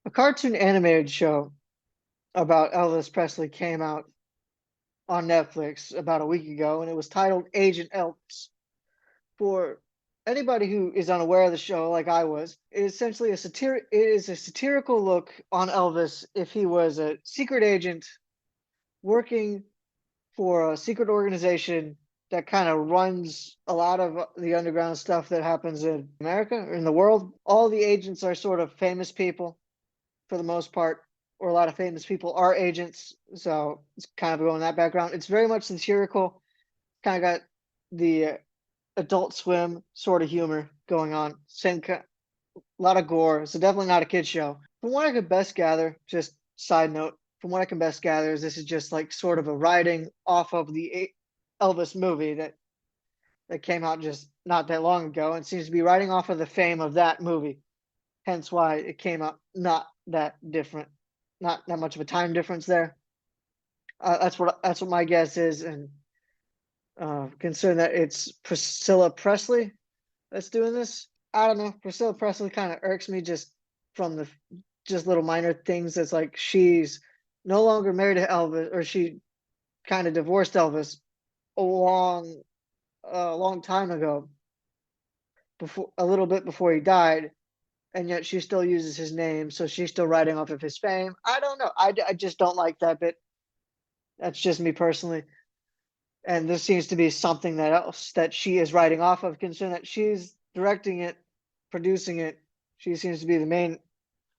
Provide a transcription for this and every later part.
A cartoon animated show about Elvis Presley came out on Netflix about a week ago, and it was titled Agent Elvis. For anybody who is unaware of the show, like I was, it is essentially it is a satirical look on Elvis if he was a secret agent working for a secret organization that kind of runs a lot of the underground stuff that happens in America or in the world. All the agents are sort of famous people for the most part, or a lot of famous people are agents. So it's kind of going that background. It's very much satirical, kind of got the Adult Swim sort of humor going on. A lot of gore. So definitely not a kid show. From what I could best gather, just side note, from what I can best gather is this is just like sort of a writing off of the Elvis movie that came out just not that long ago and seems to be writing off of the fame of that movie. Hence why it came out not that different, not that much of a time difference there. That's what my guess is, and considering that it's Priscilla Presley that's doing this, I don't know. Priscilla Presley kind of irks me just from the just little minor things. That's like she's no longer married to Elvis, or she kind of divorced Elvis a long time ago, before a little bit before he died, and yet she still uses his name, so she's still writing off of his fame. I don't know. I just don't like that bit. That's just me personally. And this seems to be something that else that she is writing off of, considering that she's directing it, producing it. She seems to be the main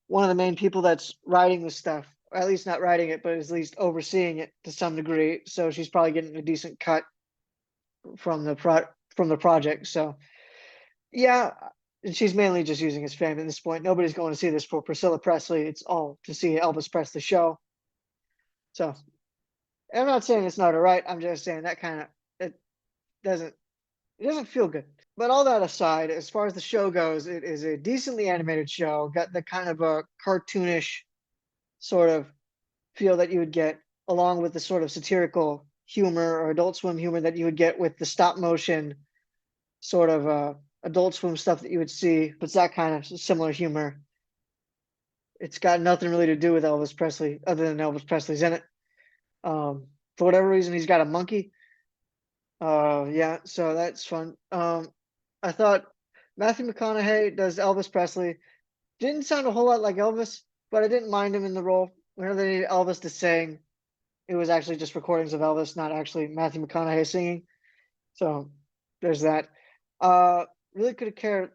one of the main people that's writing this stuff, or at least not writing it, but at least overseeing it to some degree. So she's probably getting a decent cut from the project. So yeah, and she's mainly just using his fame at this point. Nobody's going to see this for Priscilla Presley. It's all to see Elvis Presley show. So I'm not saying it's not all right. I'm just saying that kind of it doesn't it doesn't feel good. But all that aside, as far as the show goes, it is a decently animated show. Got the kind of a cartoonish sort of feel that you would get, along with the sort of satirical humor or Adult Swim humor that you would get with the stop motion sort of Adult Swim stuff that you would see. It's that kind of similar humor. It's got nothing really to do with Elvis Presley, other than Elvis Presley's in it. For whatever reason, he's got a monkey. Yeah, so that's fun. I thought Matthew McConaughey does Elvis Presley. Didn't sound a whole lot like Elvis, but I didn't mind him in the role. Whenever they needed Elvis to sing, it was actually just recordings of Elvis, not actually Matthew McConaughey singing. So there's that. Really could have cared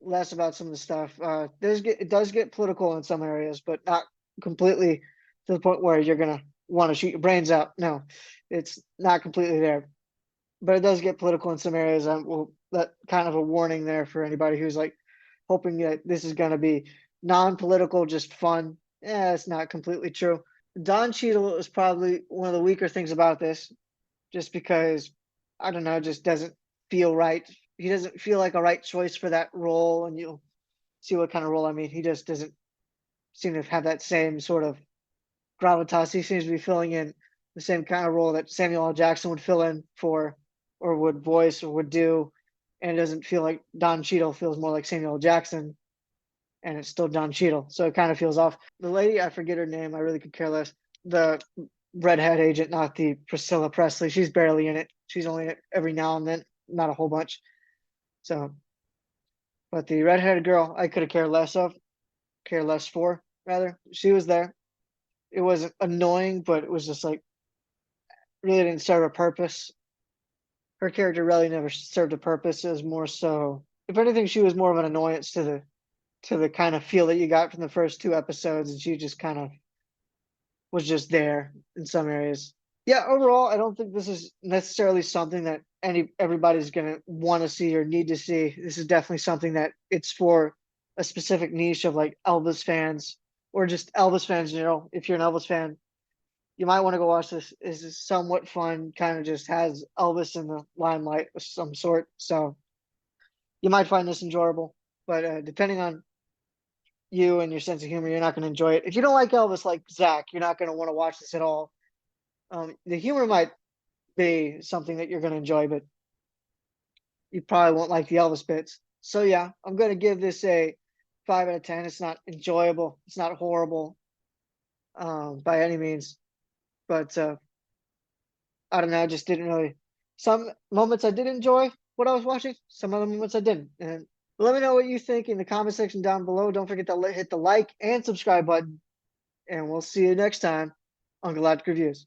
less about some of the stuff. It does get political in some areas, but not completely to the point where you're gonna want to shoot your brains out. No, it's not completely there, but it does get political in some areas. Well, that kind of a warning there for anybody who's like hoping that this is gonna be non-political, just fun. Yeah, it's not completely true. Don Cheadle is probably one of the weaker things about this, just because I don't know, just doesn't feel right. He doesn't feel like a right choice for that role, and you'll see what kind of role I mean. He just doesn't seem to have that same sort of gravitas. He seems to be filling in the same kind of role that Samuel L. Jackson would fill in for, or would voice, or would do, and it doesn't feel like Don Cheadle. Feels more like Samuel L. Jackson, and it's still Don Cheadle, so it kind of feels off. The lady, I forget her name. I really could care less. The redhead agent, not the Priscilla Presley. She's barely in it. She's only in it every now and then, not a whole bunch. So, but the redheaded girl, I could have care less for rather. She was there. It wasn't annoying, but it was just like really didn't serve a purpose. Her character really never served a purpose. It was more so, if anything, she was more of an annoyance to the kind of feel that you got from the first two episodes, and she just kind of was just there in some areas. Yeah, overall, I don't think this is necessarily something that everybody's gonna want to see or need to see. This is definitely something that it's for a specific niche of like Elvis fans, or just Elvis fans in general. If you're an Elvis fan, you might want to go watch this. This is somewhat fun, kind of just has Elvis in the limelight of some sort. So you might find this enjoyable, but depending on you and your sense of humor, you're not going to enjoy it. If you don't like Elvis like Zach, you're not going to want to watch this at all. The humor might be something that you're going to enjoy, but you probably won't like the Elvis bits. So yeah, I'm going to give this a 5 out of 10. It's not enjoyable. It's not horrible by any means. But I don't know. I just didn't really. Some moments I did enjoy what I was watching. Some other moments I didn't. And let me know what you think in the comment section down below. Don't forget to hit the like and subscribe button. And we'll see you next time on Galactic Reviews.